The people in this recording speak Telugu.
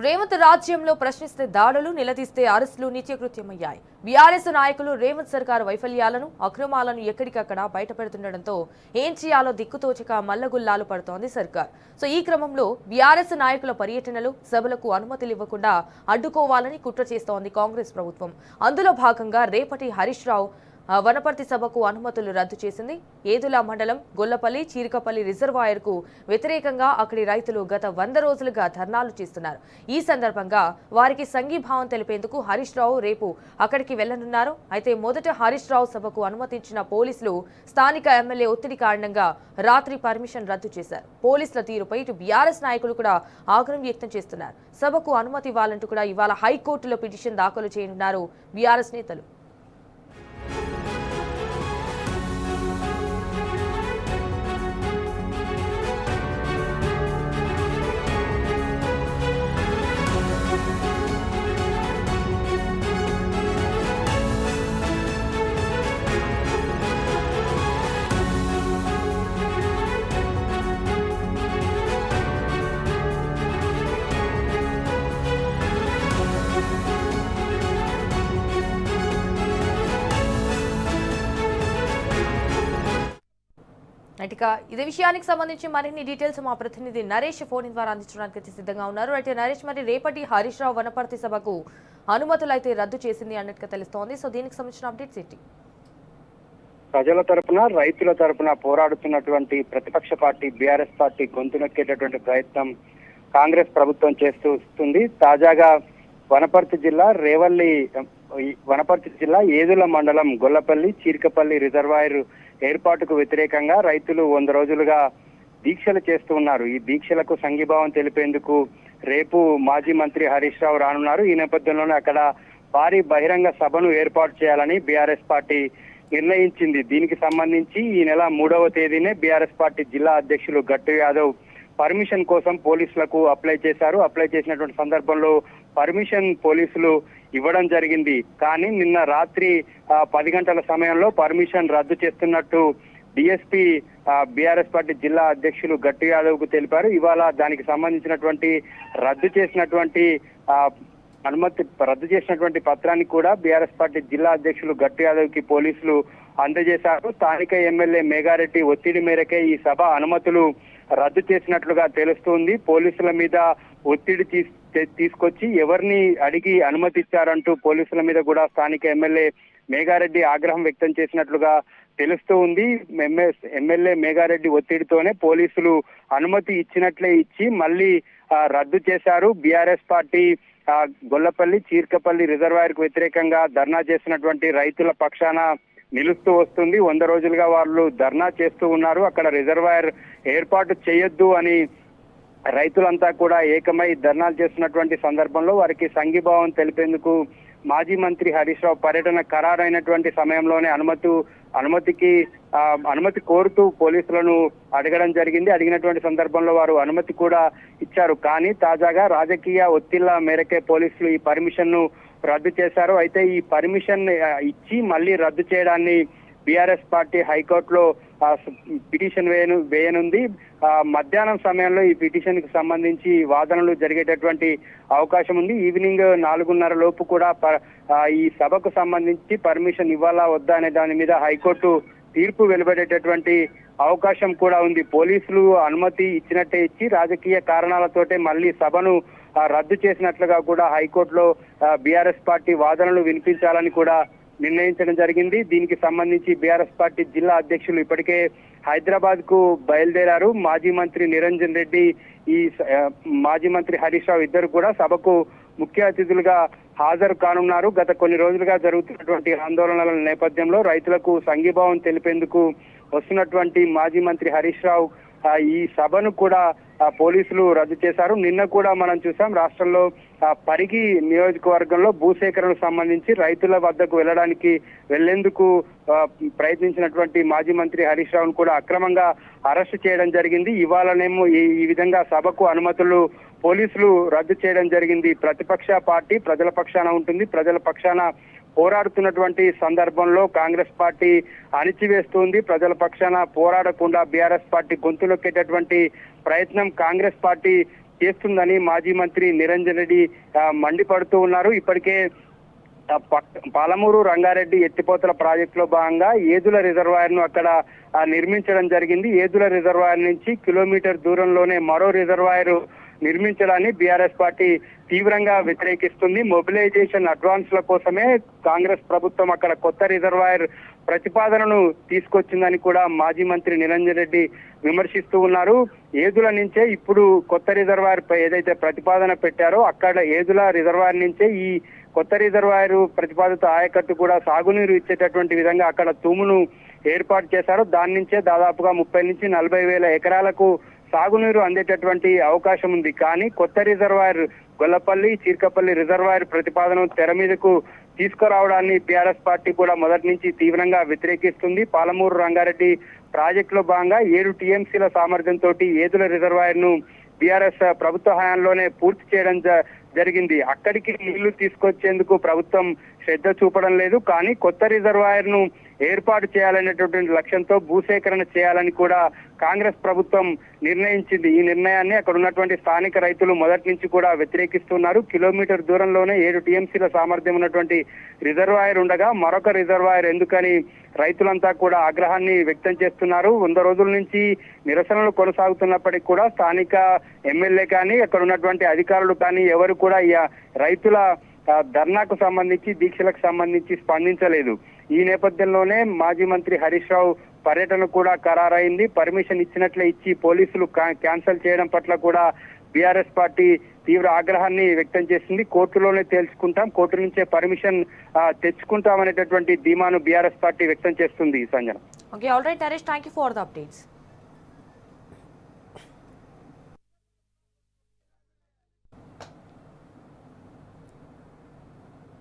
రేవంత్ రాజ్యంలో ప్రశ్నిస్తే దాడులు, నిలదీస్తే అరెస్టులు నిత్యకృత్యమయ్యాయి. బీఆర్ఎస్ నాయకులు రేవంత్ సర్కారు వైఫల్యాలను, అక్రమాలను ఎక్కడికక్కడ బయటపెడుతుండటంతో ఏం చేయాలో దిక్కుతోచక మల్లగుల్లాలు పడుతోంది సర్కార్. సో ఈ క్రమంలో బీఆర్ఎస్ నాయకుల పర్యటనలు, సభలకు అనుమతులు ఇవ్వకుండా అడ్డుకోవాలని కుట్ర చేస్తోంది కాంగ్రెస్ ప్రభుత్వం. అందులో భాగంగా రేపటి హరీష్ రావు వనపర్తి సభకు అనుమతులు రద్దు చేసింది. ఏదుల మండలం గొల్లపల్లి, చీరికపల్లి రిజర్వాయర్కు వ్యతిరేకంగా అక్కడి రైతులు గత 100 రోజులుగా ధర్నాలు చేస్తున్నారు. ఈ సందర్భంగా వారికి సంఘీభావం తెలిపేందుకు హరీష్ రావు రేపు అక్కడికి వెళ్లనున్నారు. అయితే మొదట హరీష్ రావు సభకు అనుమతించిన పోలీసులు స్థానిక ఎమ్మెల్యే ఒత్తిడి కారణంగా రాత్రి పర్మిషన్ రద్దు చేశారు. పోలీసుల తీరుపై ఇటు బీఆర్ఎస్ నాయకులు కూడా ఆగ్రహం వ్యక్తం చేస్తున్నారు. సభకు అనుమతి ఇవ్వాలంటూ కూడా ఇవాళ హైకోర్టులో పిటిషన్ దాఖలు చేయనున్నారు బీఆర్ఎస్ నేతలు. ఇదే విషయానికి సంబంధించి మరిన్ని డీటెయిల్స్ మా ప్రతినిధి నరేష్ ఫోన్ ద్వారా అందించడానికి సిద్ధంగా ఉన్నారు. అయితే నరేష్, మరి రేపటి హరీష్ రావు వనపర్తి సభకు అనుమతులు అయితే రద్దు చేసింది అన్నట్టుగా తెలుస్తోంది. సో దీనికి సంబంధించిన అప్డేట్స్ ఏంటి? ప్రజల తరపున, రైతుల తరపున పోరాడుతున్నటువంటి ప్రతిపక్ష పార్టీ బీఆర్ఎస్ పార్టీ గొంతు నొక్కేటటువంటి ప్రయత్నం కాంగ్రెస్ ప్రభుత్వం చేస్తూ వస్తుంది. తాజాగా వనపర్తి జిల్లా ఏదుల మండలం గొల్లపల్లి, చీరికపల్లి రిజర్వాయర్ ఏర్పాటుకు వ్యతిరేకంగా రైతులు 100 రోజులుగా దీక్షలు చేస్తూ ఉన్నారు. ఈ దీక్షలకు సంఘీభావం తెలిపేందుకు రేపు మాజీ మంత్రి హరీష్ రావు రానున్నారు. ఈ నేపథ్యంలోనే అక్కడ భారీ బహిరంగ సభను ఏర్పాటు చేయాలని బీఆర్ఎస్ పార్టీ నిర్ణయించింది. దీనికి సంబంధించి ఈ నెల 3వ తేదీనే బీఆర్ఎస్ పార్టీ జిల్లా అధ్యక్షులు గట్టు యాదవ్ పర్మిషన్ కోసం పోలీసులకు అప్లై చేశారు. అప్లై చేసినటువంటి సందర్భంలో పర్మిషన్ పోలీసులు ఇవ్వడం జరిగింది. కానీ నిన్న రాత్రి 10 గంటల సమయంలో పర్మిషన్ రద్దు చేస్తున్నట్టు డిఎస్పీ బీఆర్ఎస్ పార్టీ జిల్లా అధ్యక్షులు గట్టు యాదవ్ కు తెలిపారు. ఇవాళ దానికి సంబంధించినటువంటి రద్దు చేసినటువంటి పత్రాన్ని కూడా బీఆర్ఎస్ పార్టీ జిల్లా అధ్యక్షులు గట్టు యాదవ్ కి పోలీసులు అందజేశారు. స్థానిక ఎమ్మెల్యే మేఘారెడ్డి ఒత్తిడి మేరకే ఈ సభ అనుమతులు రద్దు చేసినట్లుగా తెలుస్తుంది. పోలీసుల మీద ఒత్తిడి తీసుకొచ్చి ఎవరిని అడిగి అనుమతి ఇచ్చారంటూ పోలీసుల మీద కూడా స్థానిక ఎమ్మెల్యే మేఘారెడ్డి ఆగ్రహం వ్యక్తం చేసినట్లుగా తెలుస్తూ ఉంది. ఎమ్మెల్యే మేఘారెడ్డి ఒత్తిడితోనే పోలీసులు అనుమతి ఇచ్చినట్లే ఇచ్చి మళ్ళీ రద్దు చేశారు. BRS party Gollapalli, Chirkapalli reservoir కు వ్యతిరేకంగా ధర్నా చేసినటువంటి రైతుల పక్షాన నిలుస్తూ వస్తుంది. 100 రోజులుగా వాళ్ళు ధర్నా చేస్తూ ఉన్నారు. అక్కడ రిజర్వాయర్ ఏర్పాటు చేయొద్దు అని రైతులంతా కూడా ఏకమై ధర్నాలు చేస్తున్నటువంటి సందర్భంలో వారికి సంఘీభావం తెలిపేందుకు మాజీ మంత్రి హరీష్ రావు పర్యటన ఖరారైనటువంటి సమయంలోనే అనుమతి కోరుతూ పోలీసులను అడగడం జరిగింది. అడిగినటువంటి సందర్భంలో వారు అనుమతి కూడా ఇచ్చారు. కానీ తాజాగా రాజకీయ ఒత్తిళ్ల మేరకే పోలీసులు ఈ పర్మిషన్ ను రద్దు చేశారు. అయితే ఈ పర్మిషన్ ఇచ్చి మళ్ళీ రద్దు చేయడాన్ని బీఆర్ఎస్ పార్టీ హైకోర్టులో పిటిషన్ వేయనుంది. మధ్యాహ్నం సమయంలో ఈ పిటిషన్ కి సంబంధించి వాదనలు జరిగేటటువంటి అవకాశం ఉంది. ఈవినింగ్ 4:30 లోపు కూడా ఈ సభకు సంబంధించి పర్మిషన్ ఇవ్వాలా వద్దా అనే దాని మీద హైకోర్టు తీర్పు వెలువడేటటువంటి అవకాశం కూడా ఉంది. పోలీసులు అనుమతి ఇచ్చినట్టే ఇచ్చి రాజకీయ కారణాలతోటే మళ్ళీ సభను రద్దు చేసినట్లుగా కూడా హైకోర్టులో బీఆర్ఎస్ పార్టీ వాదనలు వినిపించాలని కూడా నిర్ణయించడం జరిగింది. దీనికి సంబంధించి బీఆర్ఎస్ పార్టీ జిల్లా అధ్యక్షులు ఇప్పటికే హైదరాబాద్ కు బయలుదేరారు. మాజీ మంత్రి నిరంజన్ రెడ్డి, మాజీ మంత్రి హరీష్ రావు ఇద్దరు కూడా సభకు ముఖ్య అతిథులుగా హాజరు కానున్నారు. గత కొన్ని రోజులుగా జరుగుతున్నటువంటి ఆందోళనల నేపథ్యంలో రైతులకు సంఘీభావం తెలిపేందుకు వస్తున్నటువంటి మాజీ మంత్రి హరీష్ రావు ఈ సభను కూడా పోలీసులు రద్దు చేశారు. నిన్న కూడా మనం చూసాం, రాష్ట్రంలో పరిగి నియోజకవర్గంలో భూసేకరణకు సంబంధించి రైతుల వద్దకు వెళ్లేందుకు ప్రయత్నించినటువంటి మాజీ మంత్రి హరీష్ రావును కూడా అక్రమంగా అరెస్టు చేయడం జరిగింది. ఇవాళనేమో ఈ విధంగా సభకు అనుమతులు పోలీసులు రద్దు చేయడం జరిగింది. ప్రతిపక్ష పార్టీ ప్రజల పక్షాన ఉంటుంది. ప్రజల పక్షాన పోరాడుతున్నటువంటి సందర్భంలో కాంగ్రెస్ పార్టీ అణిచివేస్తుంది. ప్రజల పక్షాన పోరాడకుండా బీఆర్ఎస్ పార్టీ గొంతులొక్కేటటువంటి ప్రయత్నం కాంగ్రెస్ పార్టీ చేస్తుందని మాజీ మంత్రి నిరంజన్ రెడ్డి మండిపడుతూ ఉన్నారు. ఇప్పటికే పాలమూరు రంగారెడ్డి ఎత్తిపోతల ప్రాజెక్టులో భాగంగా ఏదుల రిజర్వాయర్ ను అక్కడ నిర్మించడం జరిగింది. ఏదుల రిజర్వాయర్ నుంచి కిలోమీటర్ దూరంలోనే మరో రిజర్వాయర్ నిర్మించడాన్ని బీఆర్ఎస్ పార్టీ తీవ్రంగా వ్యతిరేకిస్తుంది. మొబిలైజేషన్ అడ్వాన్స్ల కోసమే కాంగ్రెస్ ప్రభుత్వం అక్కడ కొత్త రిజర్వాయర్ ప్రతిపాదనను తీసుకొచ్చిందని కూడా మాజీ మంత్రి నిరంజన్ రెడ్డి విమర్శిస్తూ ఉన్నారు. ఏదుల నుంచే ఇప్పుడు కొత్త రిజర్వాయర్ ఏదైతే ప్రతిపాదన పెట్టారో అక్కడ ఏదుల రిజర్వాయర్ నుంచే ఈ కొత్త రిజర్వాయర్ ప్రతిపాదిత ఆయకట్టు కూడా సాగునీరు ఇచ్చేటటువంటి విధంగా అక్కడ తూమును ఏర్పాటు చేశారు. దాని నుంచే దాదాపుగా 30 నుంచి 40 వేల ఎకరాలకు సాగునీరు అందేటటువంటి అవకాశం ఉంది. కానీ కొత్త రిజర్వాయర్ గొల్లపల్లి చీర్కపల్లి రిజర్వాయర్ ప్రతిపాదన తెర మీదకు తీసుకురావడాన్ని బీఆర్ఎస్ పార్టీ కూడా మొదటి నుంచి తీవ్రంగా వ్యతిరేకిస్తుంది. పాలమూరు రంగారెడ్డి ప్రాజెక్టులో భాగంగా 7 టీఎంసీల సామర్థ్యంతో ఏదుల రిజర్వాయర్ ను బీఆర్ఎస్ ప్రభుత్వ హయాంలోనే పూర్తి చేయడం జరిగింది. అక్కడికి నీళ్లు తీసుకొచ్చేందుకు ప్రభుత్వం శ్రద్ధ చూపడం లేదు. కానీ కొత్త రిజర్వాయర్ ను ఏర్పాటు చేయాలనేటువంటి లక్ష్యంతో భూసేకరణ చేయాలని కూడా కాంగ్రెస్ ప్రభుత్వం నిర్ణయించింది. ఈ నిర్ణయాన్ని అక్కడ ఉన్నటువంటి స్థానిక రైతులు మొదటి నుంచి కూడా వ్యతిరేకిస్తున్నారు. కిలోమీటర్ దూరంలోనే 7 టీఎంసీల సామర్థ్యం ఉన్నటువంటి రిజర్వాయర్ ఉండగా మరొక రిజర్వాయర్ ఎందుకని రైతులంతా కూడా ఆగ్రహాన్ని వ్యక్తం చేస్తున్నారు. 100 రోజుల నుంచి నిరసనలు కొనసాగుతున్నప్పటికీ కూడా స్థానిక ఎమ్మెల్యే కానీ అక్కడ ఉన్నటువంటి అధికారులు కానీ ఎవరు కూడా ఈ రైతుల ధర్నాకు సంబంధించి దీక్షలకు సంబంధించి స్పందించలేదు. ఈ నేపథ్యంలోనే మాజీ మంత్రి హరీష్ రావు పర్యటన కూడా ఖరారైంది. పర్మిషన్ ఇచ్చినట్లే ఇచ్చి పోలీసులు క్యాన్సిల్ చేయడం పట్ల కూడా బీఆర్ఎస్ పార్టీ తీవ్ర ఆగ్రహాన్ని వ్యక్తం చేసింది. కోర్టులోనే తేల్చుకుంటాం, కోర్టు నుంచే పర్మిషన్ తెచ్చుకుంటాం అనేటటువంటి ధీమాను బీఆర్ఎస్ పార్టీ వ్యక్తం చేస్తుంది. Sanjana. Okay, all right, Naresh, thank you for the updates.